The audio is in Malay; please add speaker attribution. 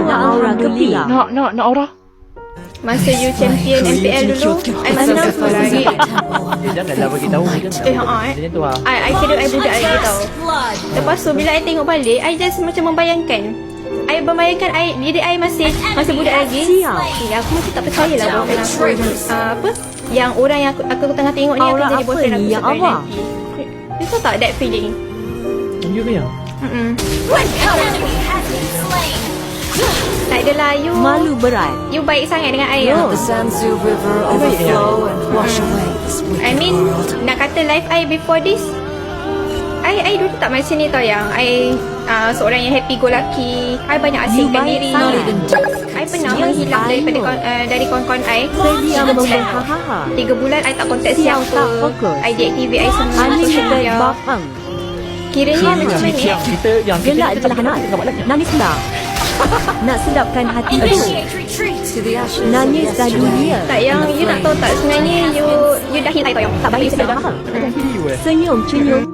Speaker 1: nak aura ke Pi?
Speaker 2: Nak aura.
Speaker 3: Masa you champion MPL dulu, I masuk FIFA lagi.
Speaker 2: Janganlah bagi tahu macam tu lah.
Speaker 3: I kira I budak lagi tau. Lepas tu bila I tengok balik, I just macam membayangkan diri I masih budak lagi. Ya, aku masih tak percaya lah boyfriend aku yang orang yang aku tengah tengok ni akan jadi boyfriend aku sampai nanti. You tahu tak that feeling?
Speaker 2: You ke yang?
Speaker 3: Tak adalah, you
Speaker 1: Malu berat.
Speaker 3: you baik sangat dengan I. I mean, nak kata life I before this, I dulu tak macam ni tau, yang I seorang yang happy go lucky. I banyak asingkan diri. I pernah menghilang dari kawan-kawan I. 3 bulan I tak kontak siapa. I deactivate I semua social media. Kiranya macam ni.
Speaker 2: Kita yang
Speaker 1: Gelak je lah anak. Nangis dah. Nak sedapkan hati tu. Nangis dah dunia.
Speaker 3: Tak, yang you nak tahu tak, sebenarnya you dah hint I tau yang tak baik sedap.
Speaker 1: Senyum, senyum.